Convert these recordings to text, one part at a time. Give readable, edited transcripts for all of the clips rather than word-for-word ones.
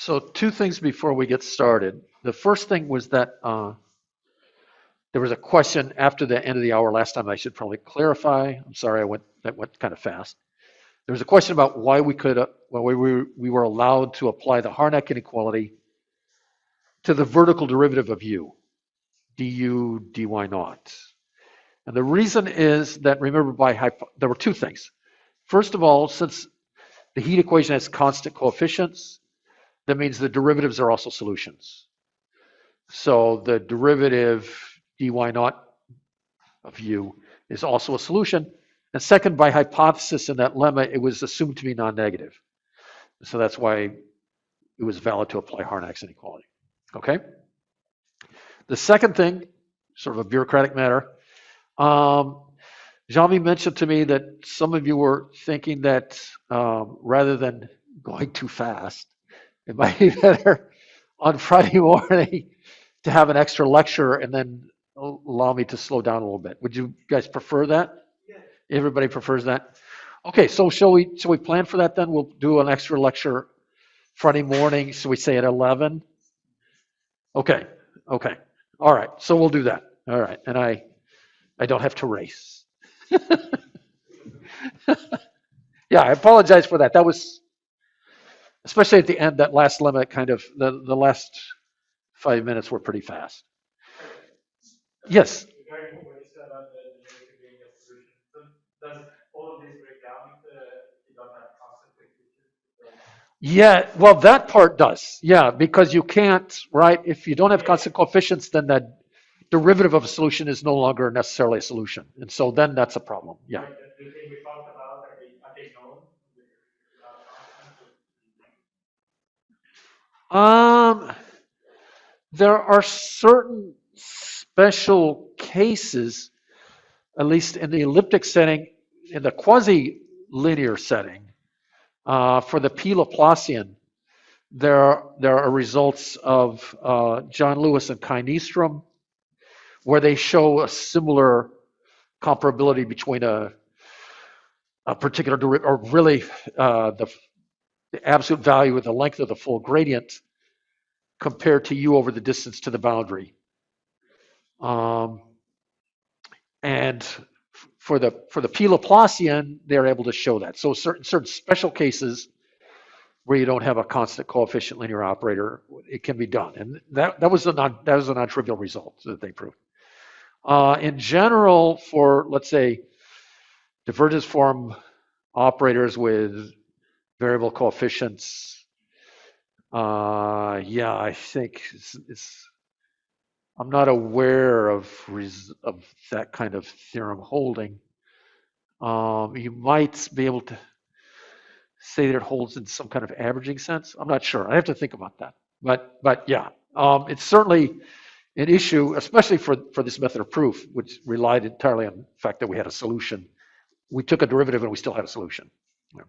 So two things before we get started. The first thing was that there was a question after the end of the hour last time. I should probably clarify. I'm sorry, that went kind of fast. There was a question about why we were allowed to apply the Harmonic inequality to the vertical derivative of u, du dy naught. And the reason is that, remember, there were two things. First of all, since the heat equation has constant coefficients, that means the derivatives are also solutions. So the derivative dy naught of u is also a solution. And second, by hypothesis in that lemma, it was assumed to be non-negative. So that's why it was valid to apply Harnack's inequality. Okay? The second thing, sort of a bureaucratic matter, Jean-Mi mentioned to me that some of you were thinking that rather than going too fast, it might be better on Friday morning to have an extra lecture and then allow me to slow down a little bit. Would you guys prefer that? Yeah. Everybody prefers that? Okay, so shall we plan for that then? We'll do an extra lecture Friday morning, so we say at 11? Okay. All right, so we'll do that. All right, and I don't have to race. Yeah, I apologize for that. That was, especially at the end, that last limit kind of, the last 5 minutes were pretty fast. Yes? Regarding what you said about the numeric being a solution, so does all of these break down if you don't have constant coefficients? Yeah, well, that part does. Yeah, because you can't, right? If you don't have constant coefficients, then that derivative of a solution is no longer necessarily a solution. And so then that's a problem. Yeah. Like the thing we talked about, are they known? There are certain special cases, at least in the elliptic setting, in the quasi-linear setting, for the P Laplacian, there are results of John Lewis and Kai Nystrom, where they show a similar comparability between a particular derivative, or really the absolute value of the length of the full gradient compared to u over the distance to the boundary. And for the P Laplacian, they're able to show that. So certain special cases where you don't have a constant coefficient linear operator, it can be done. And that was a non-trivial result that they proved. In general, for, let's say, divergence form operators with variable coefficients, yeah, I think I'm not aware of that kind of theorem holding. You might be able to say that it holds in some kind of averaging sense. I'm not sure. I have to think about that. But yeah, it's certainly an issue, especially for this method of proof, which relied entirely on the fact that we had a solution. We took a derivative and we still had a solution. Yeah.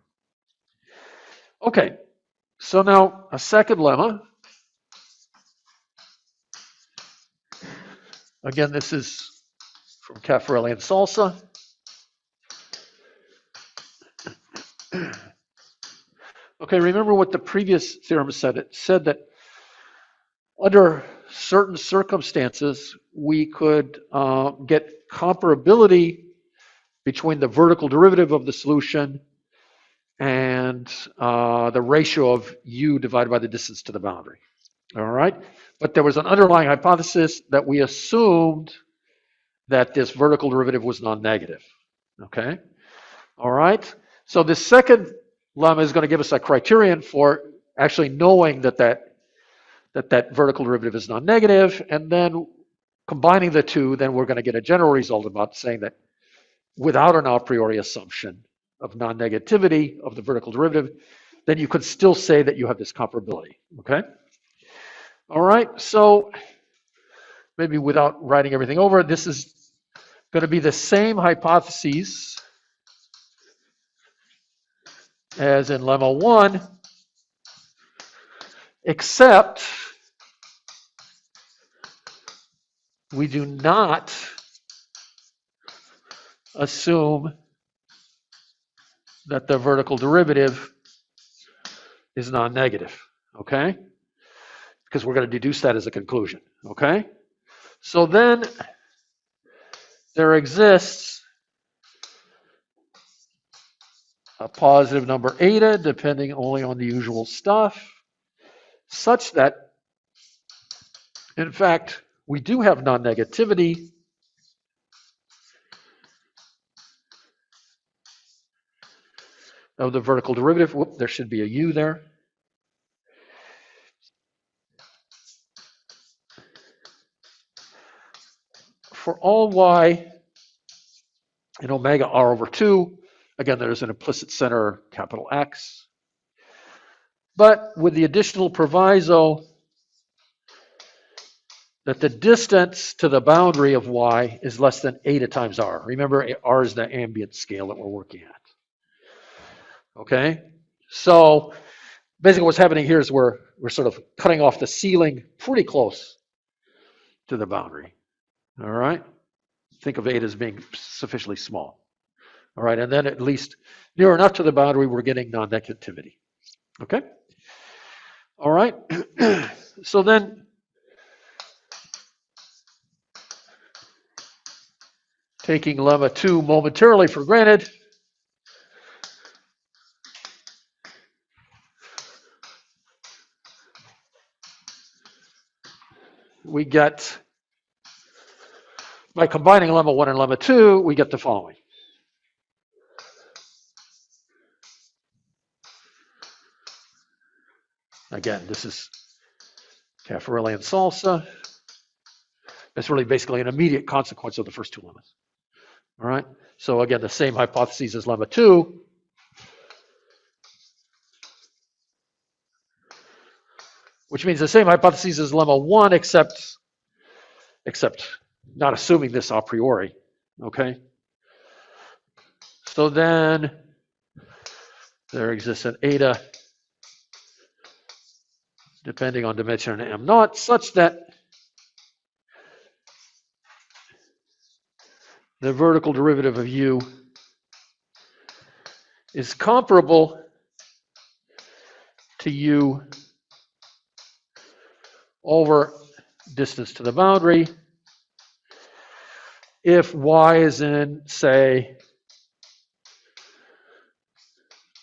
Okay, so now a second lemma. Again, this is from Caffarelli and Salsa. Okay, remember what the previous theorem said. It said that under certain circumstances, we could get comparability between the vertical derivative of the solution and the ratio of u divided by the distance to the boundary. All right, but there was an underlying hypothesis that we assumed that this vertical derivative was non-negative. Okay, all right. So the second lemma is going to give us a criterion for actually knowing that vertical derivative is non-negative, and then combining the two, then we're going to get a general result about saying that without an a priori assumption of non-negativity of the vertical derivative, then you could still say that you have this comparability. Okay. All right, so maybe without writing everything over, this is going to be the same hypotheses as in lemma 1, except we do not assume that the vertical derivative is non-negative. okay? Because we're going to deduce that as a conclusion, okay? So then there exists a positive number eta, depending only on the usual stuff, such that, in fact, we do have non-negativity of the vertical derivative. Whoop, there should be a u there. For all y in omega r over 2, again, there's an implicit center, capital X. But with the additional proviso that the distance to the boundary of y is less than eta times r. Remember, r is the ambient scale that we're working at. Okay? So basically what's happening here is we're sort of cutting off the ceiling pretty close to the boundary. All right? Think of eta as being sufficiently small. All right, and then at least near enough to the boundary, we're getting non-negativity. Okay? All right? So then, taking lemma 2 momentarily for granted, we get, by combining lemma 1 and lemma 2, we get the following. Again, this is Caffarelli and salsa. It's really basically an immediate consequence of the first two lemmas. All right? So again, the same hypotheses as lemma 2. Which means the same hypotheses as lemma 1, except not assuming this a priori. Okay? So then there exists an eta depending on dimension m naught, such that the vertical derivative of u is comparable to u over distance to the boundary if y is in, say,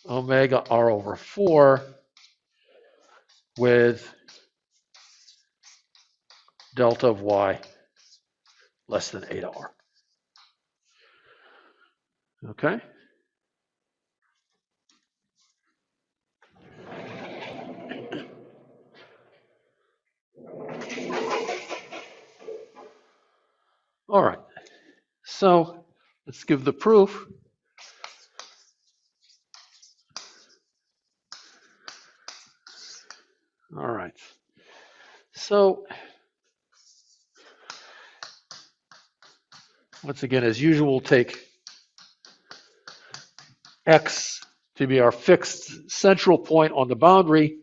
omega r over 4 with delta of y less than eta r. Okay? All right. So let's give the proof. All right. So once again, as usual, we'll take x to be our fixed central point on the boundary.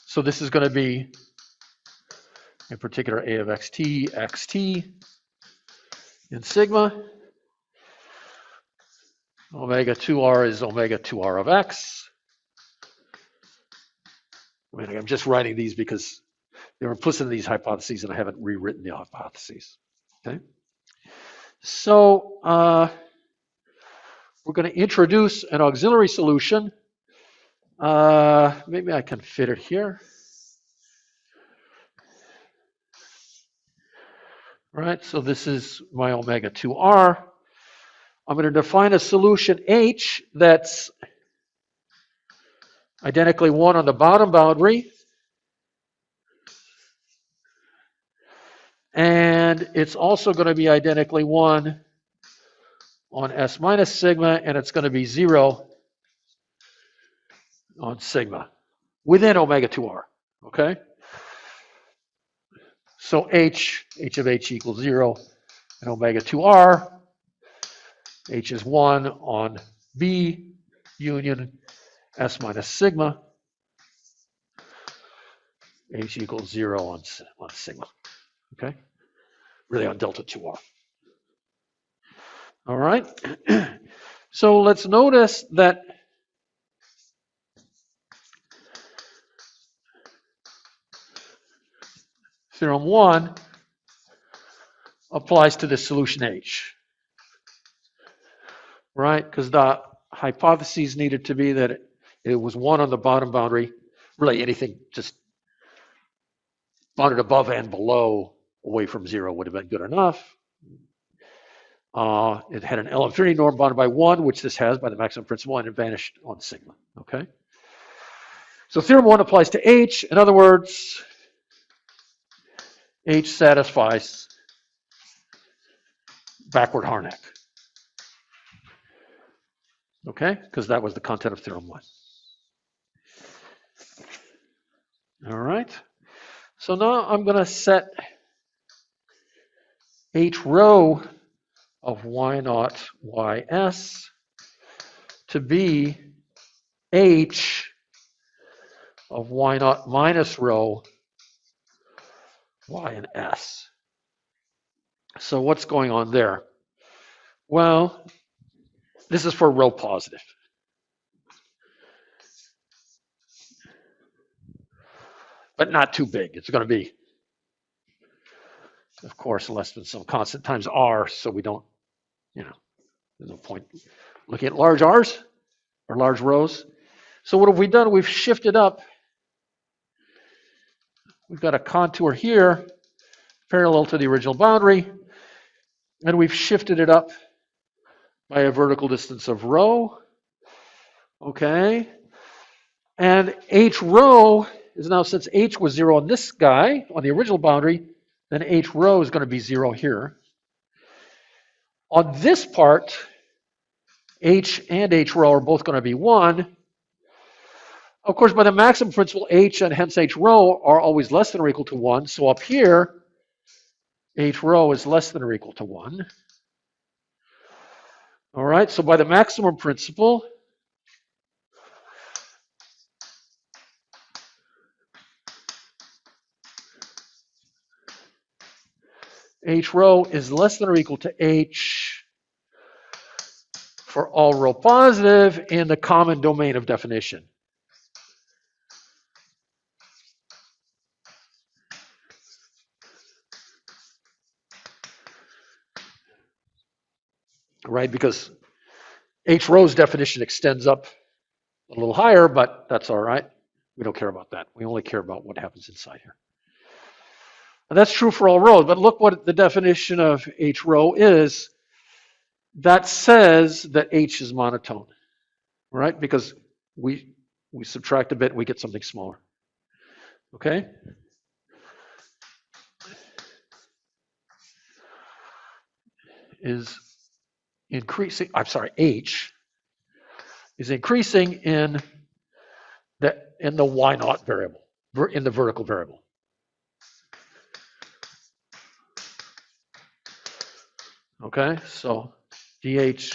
So this is going to be, in particular, a of xt in sigma. Omega 2r is omega 2r of x. I mean, I'm just writing these because they're implicit in these hypotheses and I haven't rewritten the hypotheses. Okay. So we're going to introduce an auxiliary solution. Maybe I can fit it here. Right, so this is my omega 2r. I'm going to define a solution H that's identically 1 on the bottom boundary. And it's also going to be identically 1 on S minus sigma, and it's going to be 0 on sigma within omega 2r, okay? So H of H equals 0 and omega 2r. H is 1 on B union S minus sigma. H equals 0 on sigma, okay? Really on delta 2r. All right. So let's notice that theorem 1 applies to the solution H, right? Because the hypotheses needed to be that it was 1 on the bottom boundary. Really, anything just bounded above and below away from 0 would have been good enough. It had an L infinity norm bounded by 1, which this has by the maximum principle, and it vanished on sigma. Okay? So theorem 1 applies to H. In other words, H satisfies backward harmonic. Okay? Because that was the content of theorem 1. All right? So now I'm going to set H rho of y naught ys to be H of y naught minus rho y and s. So what's going on there? Well, this is for rho positive. But not too big. It's going to be, of course, less than some constant times r, so we don't, there's no point looking at large r's or large rhos. So what have we done? We've shifted up. We've got a contour here parallel to the original boundary, and we've shifted it up by a vertical distance of rho. Okay. And H rho is now, since H was 0 on this guy, on the original boundary, then H rho is going to be 0 here. On this part, H and H rho are both going to be 1. Of course, by the maximum principle, H and hence H rho are always less than or equal to 1. So up here, H rho is less than or equal to 1. All right, so by the maximum principle, H rho is less than or equal to H for all rho positive in the common domain of definition. Right, because H rho's definition extends up a little higher, but that's all right. We don't care about that. We only care about what happens inside here. And that's true for all rho, but look what the definition of H rho is. That says that H is monotone, right? Because we subtract a bit, we get something smaller. Okay? Is increasing, H is increasing in the y naught variable, in the vertical variable. Okay, so dH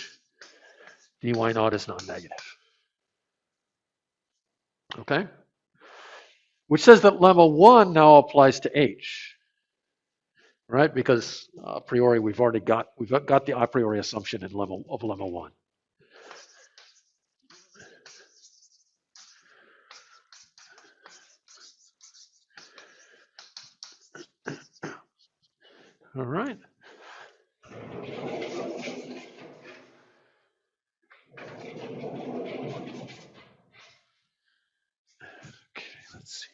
dy naught is non-negative. Okay, which says that lemma 1 now applies to H, right? Because a priori we've got the a priori assumption in lemma 1. All right. Okay, let's see.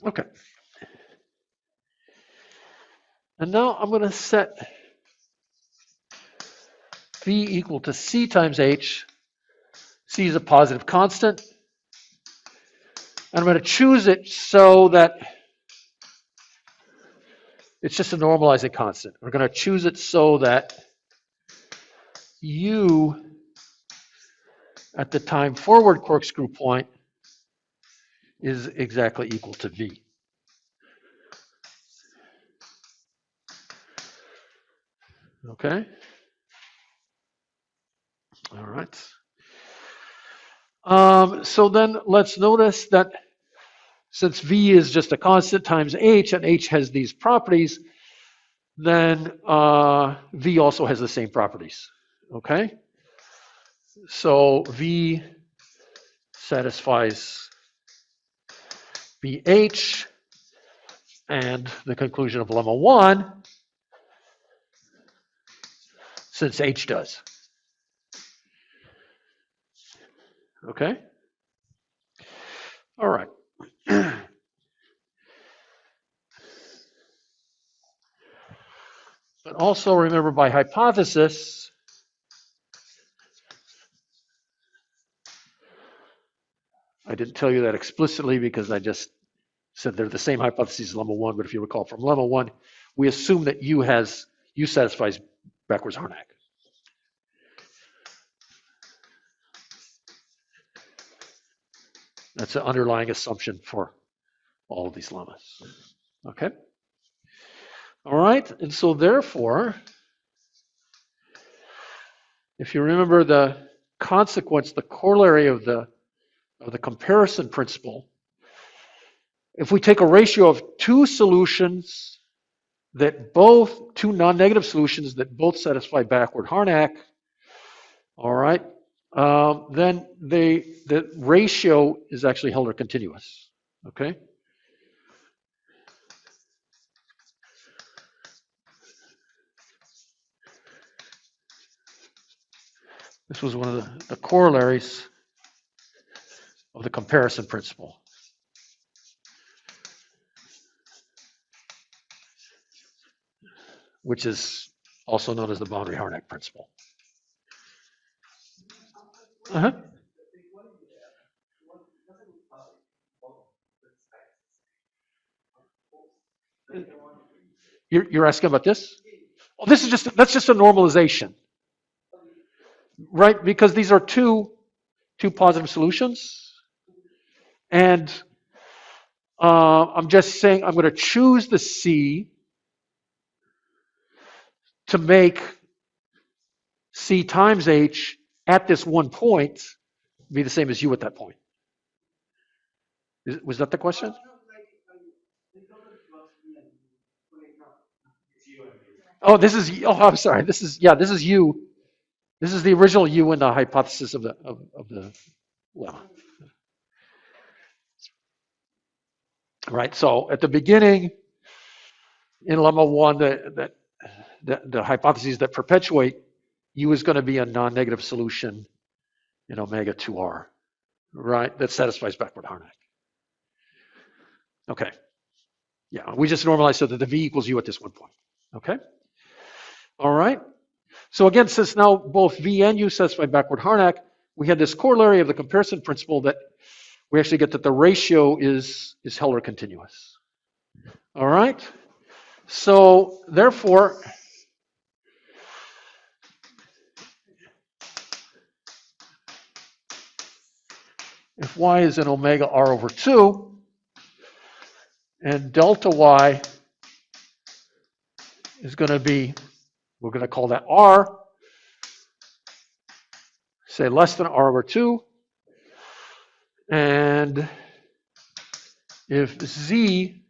Okay. And now I'm going to set V equal to C times H. C is a positive constant. And I'm going to choose it so that it's just a normalizing constant. We're going to choose it so that U at the time forward corkscrew point is exactly equal to V. Okay. All right. So then let's notice that since V is just a constant times H, and H has these properties, then V also has the same properties. Okay? So V satisfies BH, and the conclusion of lemma 1, since H does. Okay? All right. But also remember, by hypothesis, I didn't tell you that explicitly because I just said they're the same hypotheses as lemma 1, but if you recall from lemma 1, we assume that U satisfies backwards Harnack. That's an underlying assumption for all of these lemmas. Okay? All right, and so therefore, if you remember the consequence, the corollary of the comparison principle, if we take a ratio of two solutions two non-negative solutions that both satisfy backward Harnack, all right, then the ratio is actually Hellner continuous. Okay? This was one of the corollaries of the comparison principle, which is also known as the boundary Harnack principle. Uh-huh. You're asking about this? Well, that's just a normalization, right? Because these are two positive solutions, and I'm just saying I'm going to choose the C to make C times H at this one point be the same as U at that point. Was that the question? Oh, I'm sorry. This is U. This is the original U in the hypothesis of the lemma. Right. So at the beginning, in lemma 1, the hypotheses that perpetuate U is going to be a non-negative solution in omega 2R, right? That satisfies backward Harnack. Okay. Yeah, we just normalize so that the V equals U at this one point. Okay. All right. So again, since now both V and U satisfy backward Harnack, we had this corollary of the comparison principle that we actually get that the ratio is Hellner continuous. All right. So therefore, if Y is an omega R over 2, and delta Y is going to be, we're going to call that R, say less than R over 2, and if Z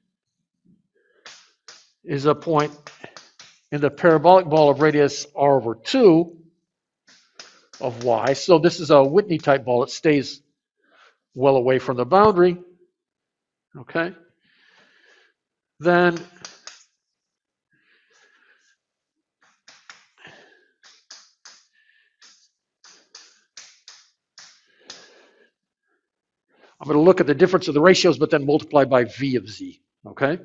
is a point in the parabolic ball of radius R over 2 of Y, so this is a Whitney type ball, it stays well away from the boundary, okay, then I'm going to look at the difference of the ratios, but then multiply by V of Z, okay?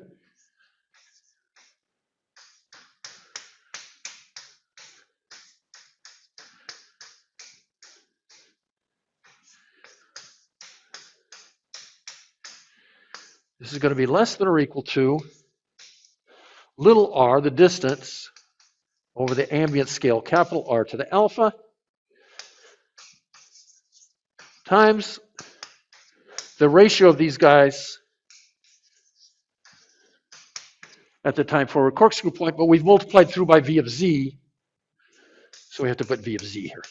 This is going to be less than or equal to little r, the distance, over the ambient scale, capital R to the alpha, times the ratio of these guys at the time forward corkscrew point, but we've multiplied through by V of Z, So we have to put V of Z here.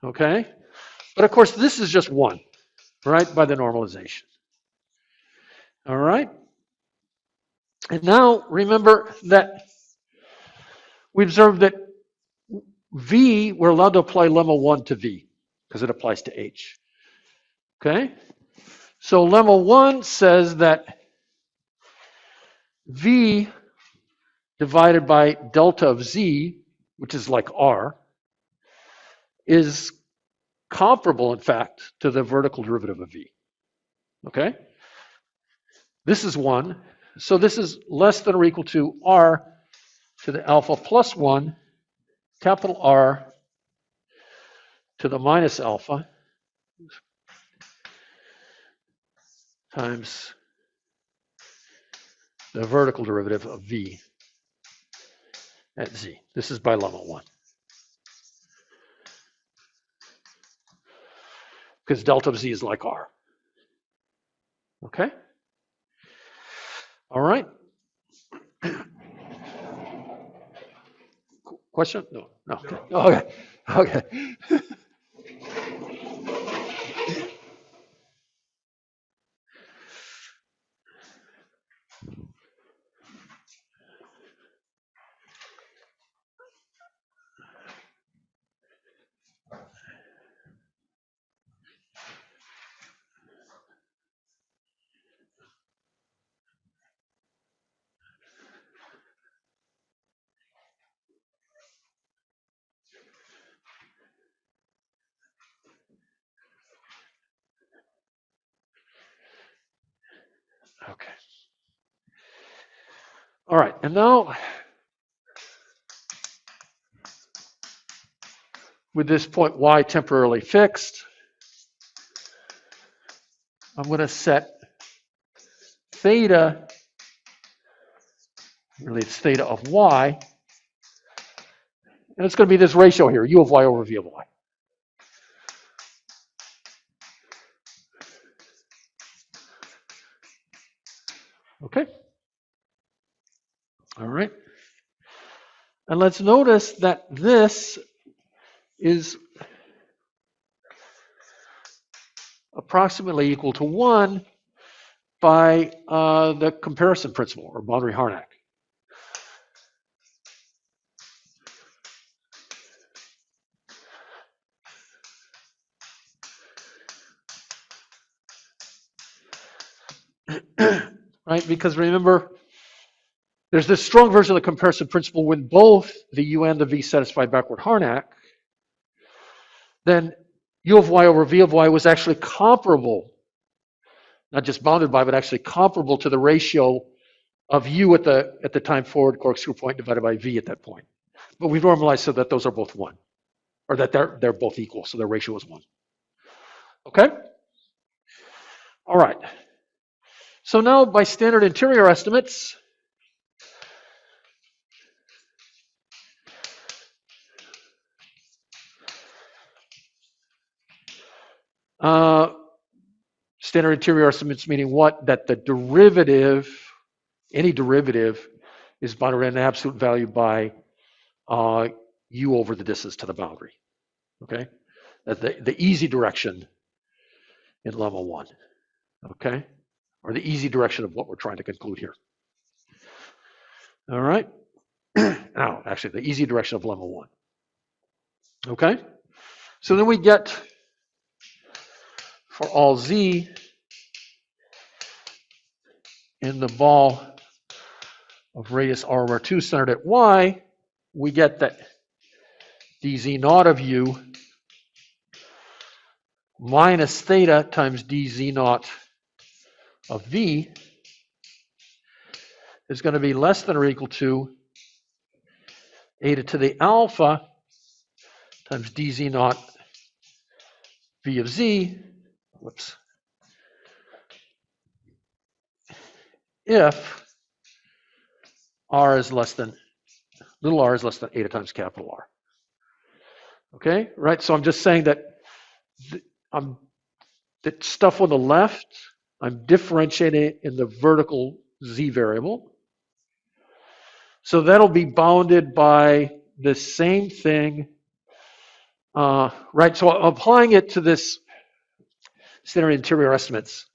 Okay? But of course, this is just 1, right, by the normalization. All right? And now remember that we observed that V, we're allowed to apply lemma 1 to V because it applies to H. Okay? So lemma 1 says that V divided by delta of Z, which is like R, is comparable, in fact, to the vertical derivative of V. Okay? This is 1. So this is less than or equal to R to the alpha plus 1, capital R to the minus alpha times the vertical derivative of V at Z. This is by lemma 1. Because delta of Z is like R. Okay? All right. Question? No. Okay. Okay. Okay. Okay. All right. And now, with this point y temporarily fixed, I'm going to set theta, really it's theta of y, and it's going to be this ratio here, u of y over v of y. Okay? All right. And let's notice that this is approximately equal to 1 by the comparison principle, or boundary harmonic. Right? Because remember, there's this strong version of the comparison principle when both the u and the v satisfy backward Harnack. Then u of y over v of y was actually comparable, not just bounded by, but actually comparable to the ratio of u at the time forward corkscrew point divided by v at that point. But we've normalized so that those are both 1, or that they're both equal, so their ratio is 1. Okay? All right. So now by standard interior estimates, standard interior estimates meaning what? That the derivative, any derivative, is bounded at an absolute value by u over the distance to the boundary. Okay? That's the easy direction in lemma 1. Okay? Or the easy direction of what we're trying to conclude here. All right? Now, actually, the easy direction of lemma 1. Okay? So then we get, for all z in the ball of radius r over 2 centered at y, we get that dz naught of u minus theta times dz naught of v is going to be less than or equal to eta to the alpha times dz naught v of z, whoops, if r is less than, little r is less than eta times capital R. Okay, right? So I'm just saying that that stuff on the left, I'm differentiating it in the vertical z variable. So that'll be bounded by the same thing, right? So applying it to this standard interior estimates,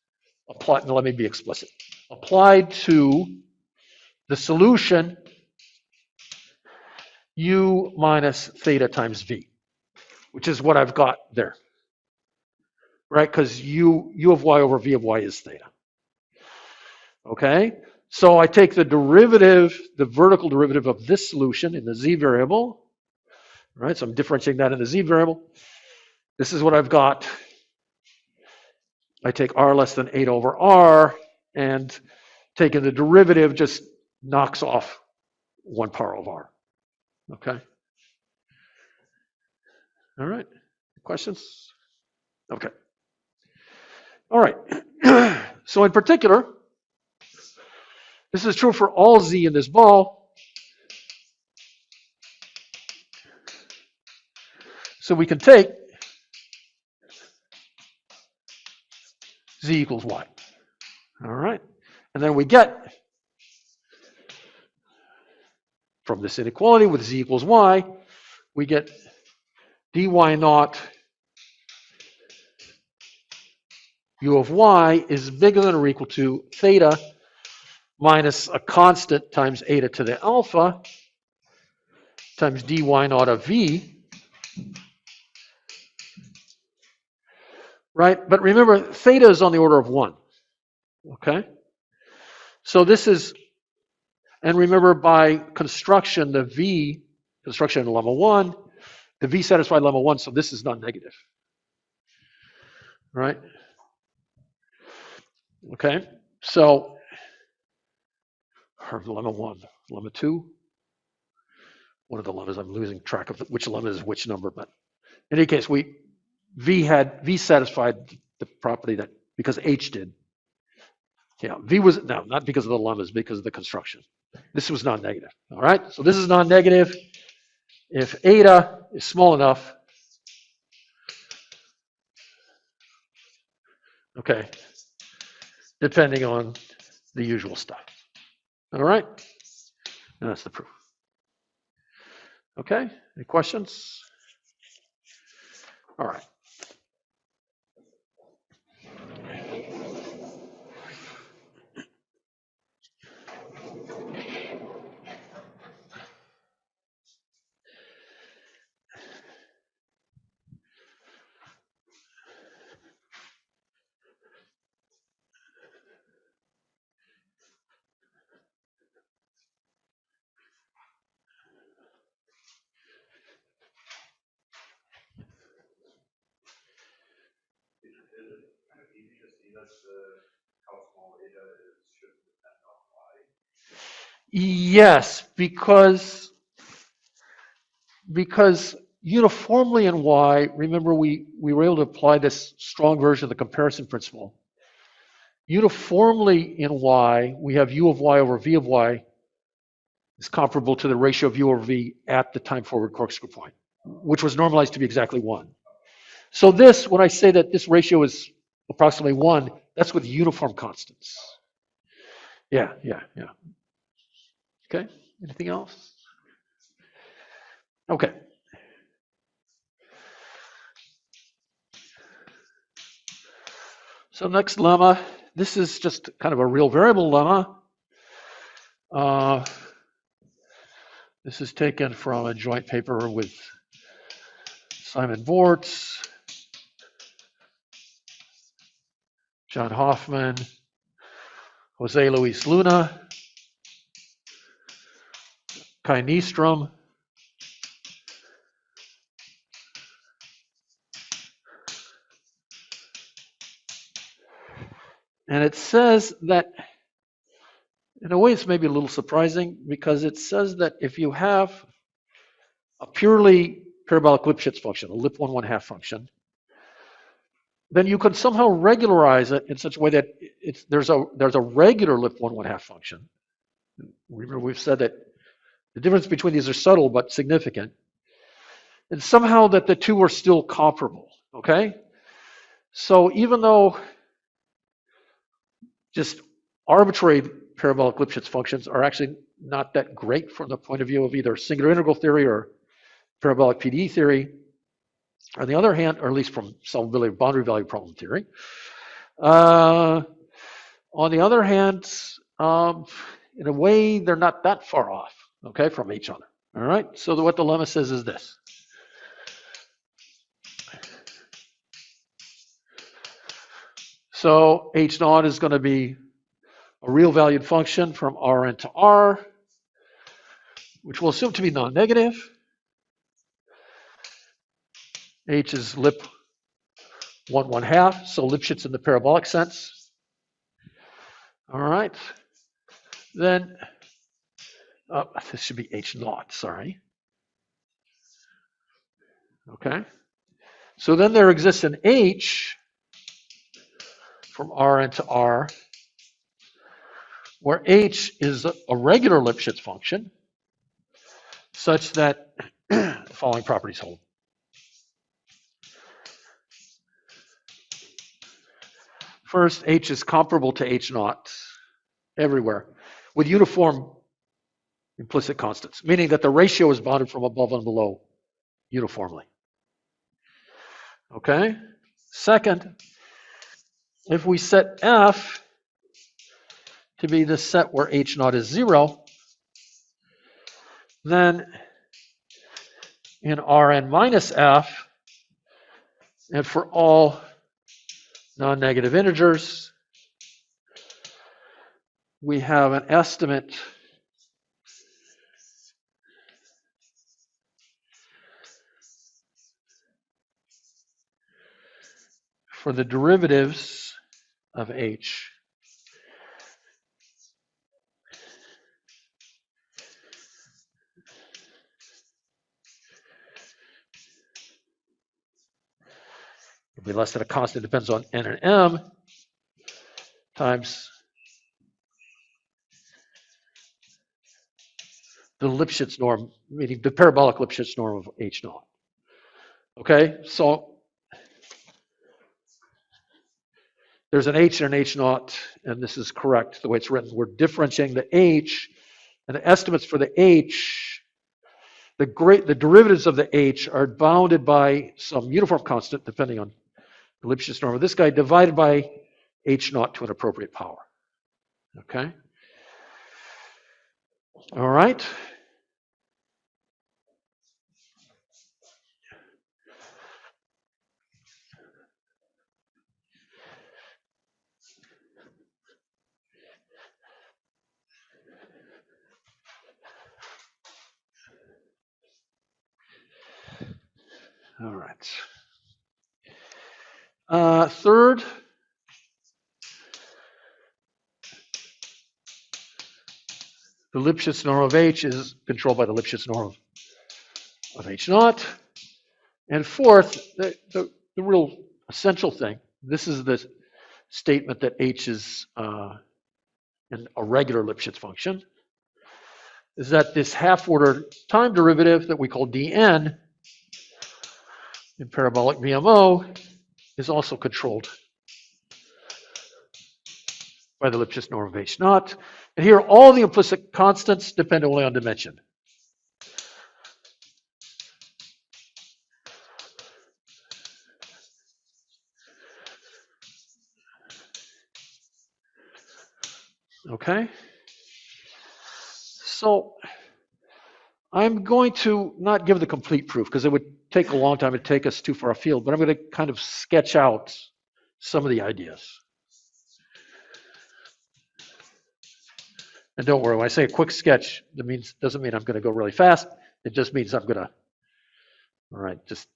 let me be explicit. Applied to the solution u minus theta times v, which is what I've got there, right? Because u of y over v of y is theta. Okay, so I take the derivative, the vertical derivative of this solution in the z variable, right? So I'm differentiating that in the z variable. This is what I've got. I take r less than 8 over r, and taking the derivative just knocks off 1 power of r. Okay. All right. Questions? Okay. All right. So in particular, this is true for all z in this ball. So we can take z equals y. All right. And then we get, from this inequality with z equals y, we get dy naught u of y is bigger than or equal to theta minus a constant times eta to the alpha times dy naught of v, right? But remember, theta is on the order of 1, okay? So this is, and remember by construction, the v, construction in lemma 1, the v satisfied lemma 1, so this is non-negative, right? Okay, so lemma 1, lemma 2, one of the lemmas, I'm losing track of which lemma is which number, but in any case, v satisfied the property that, because h did. Yeah, v was, no, not because of the lemmas, because of the construction. This was non-negative, all right? So this is non-negative. If eta is small enough, okay, depending on the usual stuff. All right? And that's the proof. Okay, any questions? All right. Yes, because uniformly in y, remember we were able to apply this strong version of the comparison principle. Uniformly in y, we have u of y over v of y is comparable to the ratio of u over v at the time forward corkscrew point, which was normalized to be exactly 1. So this, when I say that this ratio is approximately 1, that's with uniform constants. Yeah. Okay, anything else? Okay. So next lemma, this is just kind of a real variable lemma. This is taken from a joint paper with Simon Vorts, John Hofmann, Jose Luis Luna, Kai Nystrom. And it says that, in a way, it's maybe a little surprising because it says that if you have a purely parabolic Lipschitz function, a Lip 1/1/2 function, then you can somehow regularize it in such a way that there's a regular Lip 1/1/2 function. Remember, we've said that the difference between these are subtle but significant, and somehow that the two are still comparable. Okay, so even though just arbitrary parabolic Lipschitz functions are actually not that great from the point of view of either singular integral theory or parabolic PDE theory. On the other hand, or at least from solvability of boundary value problem theory. On the other hand, in a way, they're not that far off, okay, from each other. All right, so what the lemma says is this. So H naught is going to be a real valued function from Rn to R, which we'll assume to be non-negative. H is lip 1/1/2, so Lipschitz in the parabolic sense. All right. Then, this should be H naught, sorry. Okay. So then there exists an H from Rn to R, where H is a regular Lipschitz function, such that the following properties hold. First, H is comparable to H naught everywhere with uniform implicit constants, meaning that the ratio is bounded from above and below uniformly. Okay? Second, if we set F to be the set where H naught is 0, then in Rn minus F, and for all non-negative integers, we have an estimate for the derivatives of H will be less than a constant, depends on n and m, times the Lipschitz norm, meaning the parabolic Lipschitz norm of H naught. Okay, so there's an H and an H naught, and this is correct the way it's written. We're differentiating the H, and the estimates for the H, the derivatives of the H are bounded by some uniform constant, depending on the Lipschitz norm of this guy, divided by H naught to an appropriate power. Okay? All right. All right. Third, the Lipschitz norm of H is controlled by the Lipschitz norm of H naught. And fourth, the real essential thing, this is the statement that H is a regular Lipschitz function, is that this half-order time derivative that we call dn in parabolic VMO is also controlled by the Lipschitz norm of H naught. And here, all the implicit constants depend only on dimension. Okay? So I'm going to not give the complete proof because it would take a long time to take us too far afield, but I'm going to kind of sketch out some of the ideas. And don't worry, when I say a quick sketch, that doesn't mean I'm going to go really fast. It just means I'm going to, all right, just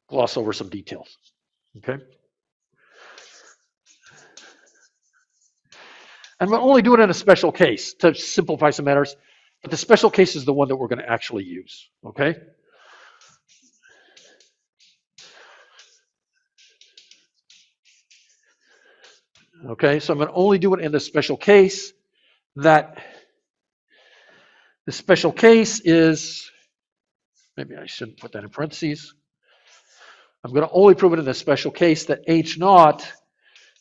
gloss over some details. Okay? And we'll only do it in a special case to simplify some matters, but the special case is the one that we're going to actually use. Okay? Okay, so I'm going to only do it in the special case that the special case is, maybe I shouldn't put that in parentheses. I'm going to only prove it in the special case that H naught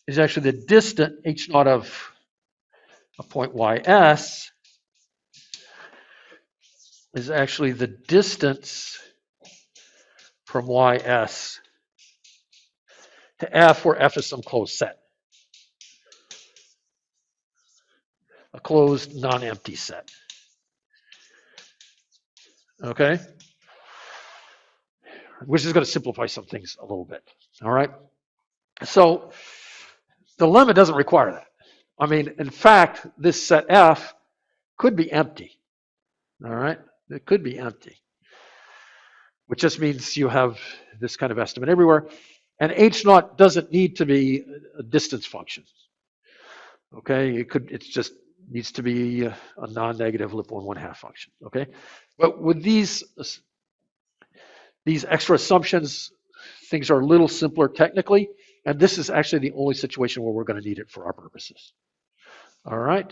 is actually the distant H naught of a point ys is actually the distance from ys to f, where f is some closed set, a closed non-empty set. Okay? Which is going to simplify some things a little bit. All right? So the lemma doesn't require that. I mean, in fact, this set f could be empty. All right? It could be empty, which just means you have this kind of estimate everywhere. And h naught doesn't need to be a distance function. Okay? It just needs to be a non-negative lip 1/2 function. Okay? But with these extra assumptions, things are a little simpler technically, and this is actually the only situation where we're going to need it for our purposes. All right.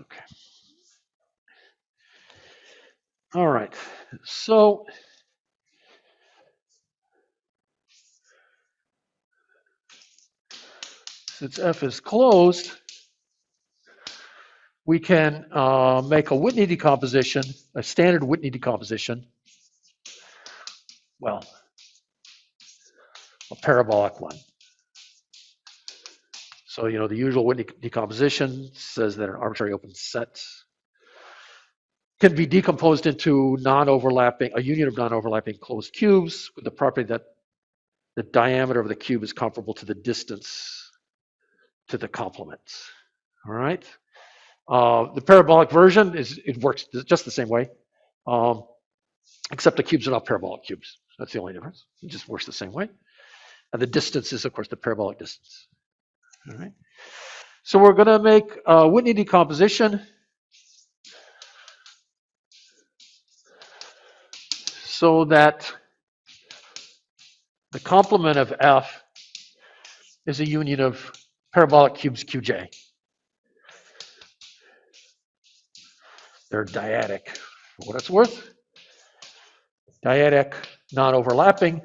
Okay. All right. So since f is closed, we can make a Whitney decomposition, a standard Whitney decomposition. Well, a parabolic one. So, the usual Whitney decomposition says that an arbitrary open set can be decomposed into a union of non-overlapping closed cubes with the property that the diameter of the cube is comparable to the distance to the complement. All right. The parabolic version it works just the same way, except the cubes are not parabolic cubes. That's the only difference. It just works the same way. And the distance is, of course, the parabolic distance. All right. So we're going to make a Whitney decomposition so that the complement of f is a union of parabolic cubes qj. They're dyadic, for what it's worth. Dyadic, non-overlapping.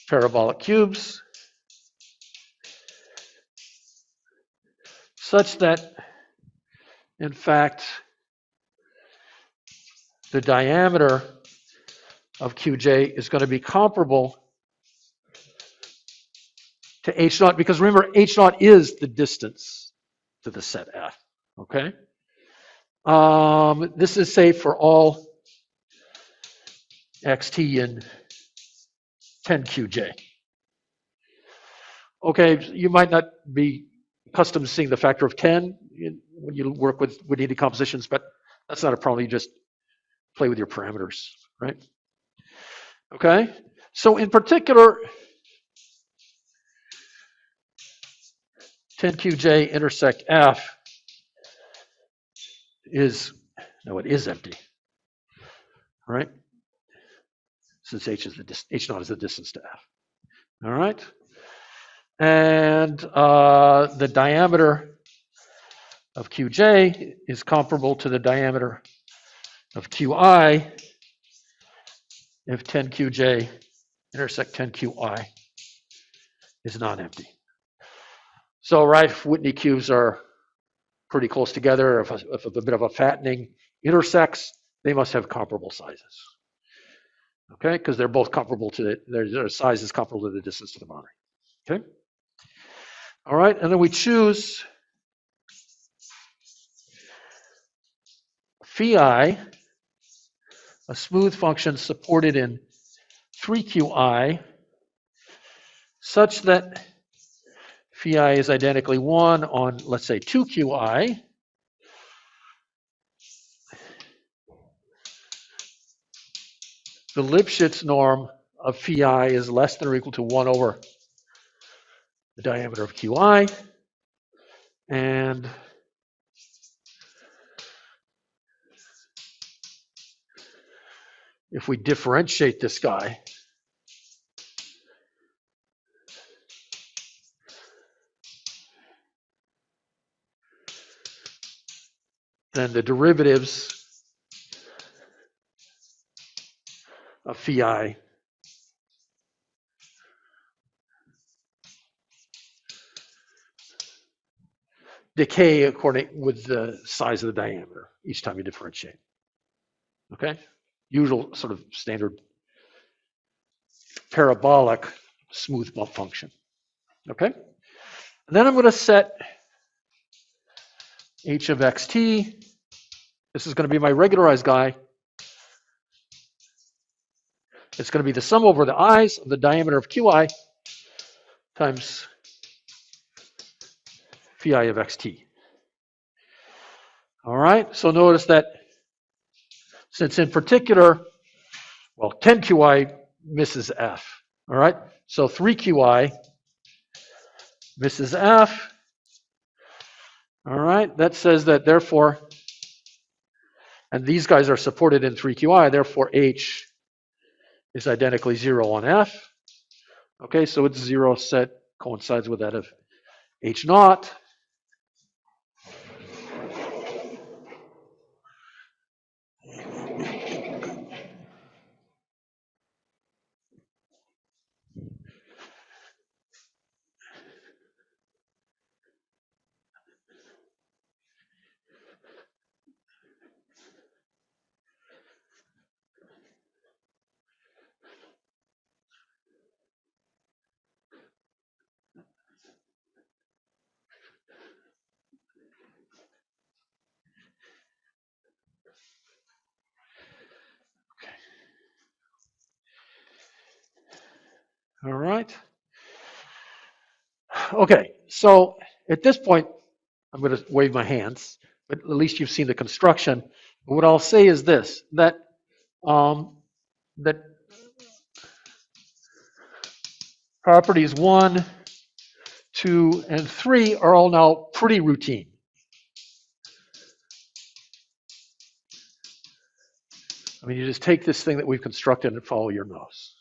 Parabolic cubes such that, in fact, the diameter of qj is going to be comparable to h naught, because remember, h naught is the distance to the set f. Okay? This is, say, for all xt in 10qj. Okay, you might not be accustomed to seeing the factor of 10 when you work with Whitney decompositions, but that's not a problem. You just play with your parameters, right? Okay, so in particular, 10qj intersect f is empty, right? Since h naught is the distance to f. All right, and the diameter of qj is comparable to the diameter of qi if 10qj intersect 10qi is non-empty. So, right, Whitney cubes are pretty close together. If a bit of a fattening intersects, they must have comparable sizes. Okay, because they're both comparable to their size is comparable to the distance to the boundary. Okay. All right, and then we choose phi, a smooth function supported in 3qi, such that phi is identically 1 on, let's say, 2qi. The Lipschitz norm of phi is less than or equal to 1 over the diameter of QI. And if we differentiate this guy, then the derivatives of phi decay according with the size of the diameter each time you differentiate. Okay? Usual sort of standard parabolic smooth bump function. Okay? And then I'm going to set h of xt. This is going to be my regularized guy. It's going to be the sum over the i's of the diameter of qi times phi of xt. All right, so notice that since in particular, well, 10 qi misses f. All right, so 3 qi misses f. All right, that says that therefore, and these guys are supported in 3 qi, therefore h is identically 0 on f. Okay, so its 0 set coincides with that of h naught. All right. Okay, so at this point, I'm going to wave my hands, but at least you've seen the construction. But what I'll say is this, that that properties 1, 2, and 3 are all now pretty routine. I mean, you just take this thing that we've constructed and follow your nose.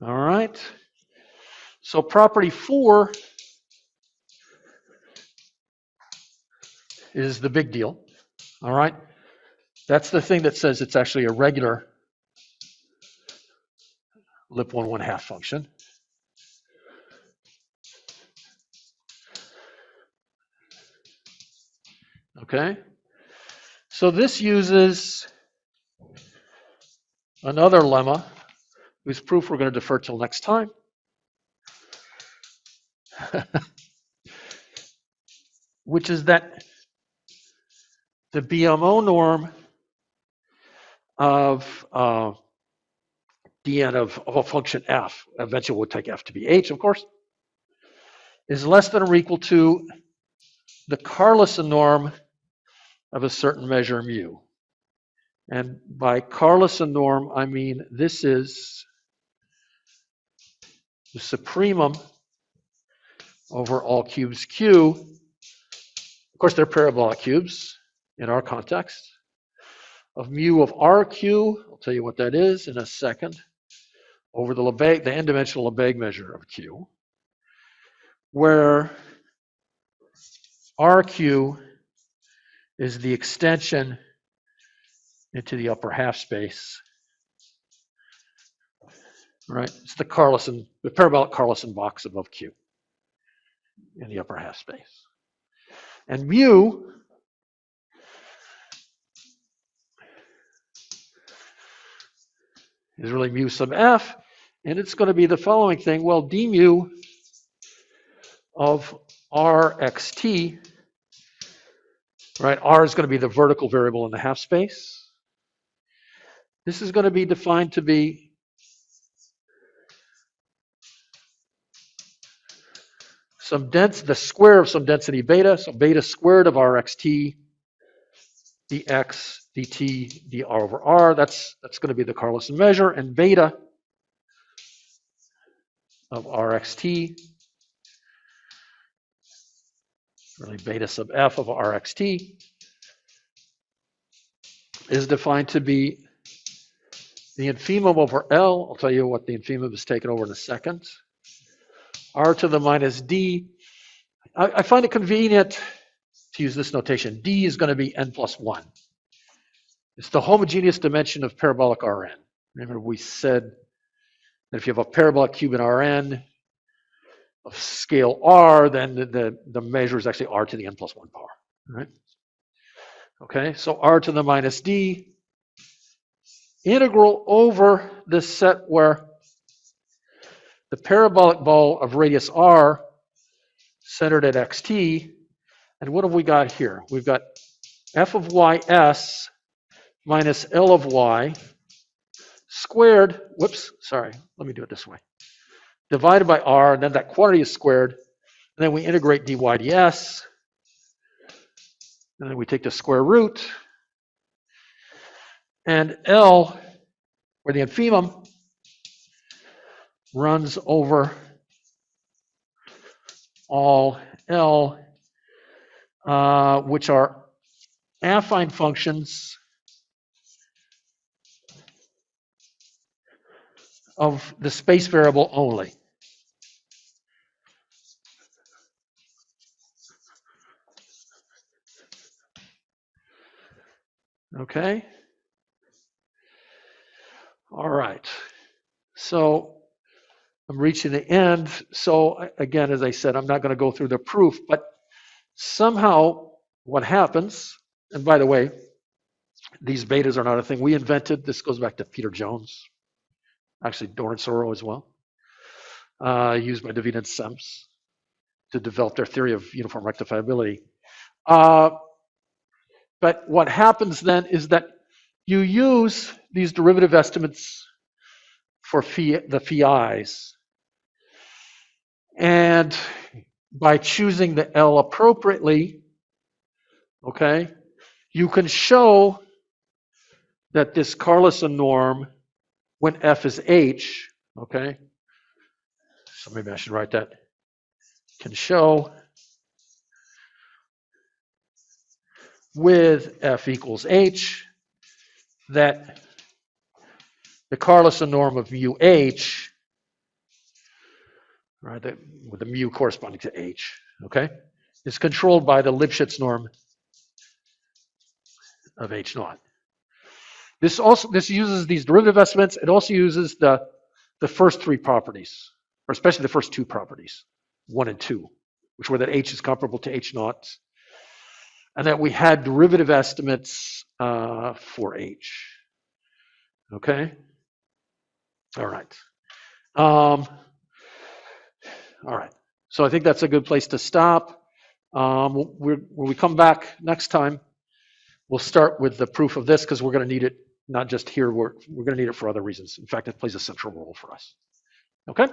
All right. So property 4 is the big deal. All right. That's the thing that says it's actually a regular lip 1/1/2 function. Okay. So this uses another lemma whose proof we're going to defer till next time. Which is that the BMO norm of dn of a function f, eventually we'll take f to be h, of course, is less than or equal to the Carlson norm of a certain measure mu. And by Carlson norm, I mean this is the supremum over all cubes q. Of course, they're parabolic cubes in our context, of mu of rq, I'll tell you what that is in a second, over the Lebesgue, the n-dimensional Lebesgue measure of q, where rq is the extension into the upper half space. Right? It's the Carlson, the parabolic Carlson box above q in the upper half space. And mu is really mu sub f, and it's going to be the following thing. Well, d mu of rxt, right? R is going to be the vertical variable in the half space. This is going to be defined to be the square of some density beta, so beta squared of rxt dx dt dr over r. That's going to be the Carlson measure, and beta of rxt really beta sub f of rxt, is defined to be the infimum over L. I'll tell you what the infimum is taken over in a second. R to the minus D. I find it convenient to use this notation. D is going to be n plus 1. It's the homogeneous dimension of parabolic Rn. Remember, we said that if you have a parabolic cube in Rn of scale R, then the measure is actually R to the n plus 1 power. Right? Okay, so R to the minus D, integral over this set where the parabolic ball of radius R centered at xt, and what have we got here? We've got f of ys minus L of y squared, whoops, sorry, let me do it this way, divided by R, and then that quantity is squared, and then we integrate dy ds, and then we take the square root, and L, where the infimum, runs over all L, which are affine functions of the space variable only. Okay? All right. So I'm reaching the end. So again, as I said, I'm not going to go through the proof, but somehow what happens, and by the way, these betas are not a thing we invented. This goes back to Peter Jones, actually Doran Soro as well, used by David and Semps to develop their theory of uniform rectifiability. But what happens then is that you use these derivative estimates for the phi's, and by choosing the L appropriately, okay, you can show that this Carlson norm, when f is h, okay, so maybe I should write that, can show with f equals h that the Carlson norm of mu h, right, with the mu corresponding to h, okay, is controlled by the Lipschitz norm of h naught. This uses these derivative estimates. It also uses the first three properties, or especially the first two properties, 1 and 2, which were that h is comparable to h naught, and that we had derivative estimates for h. Okay? All right. All right. So I think that's a good place to stop. When we come back next time, we'll start with the proof of this because we're going to need it not just here, we're going to need it for other reasons. In fact, it plays a central role for us. Okay?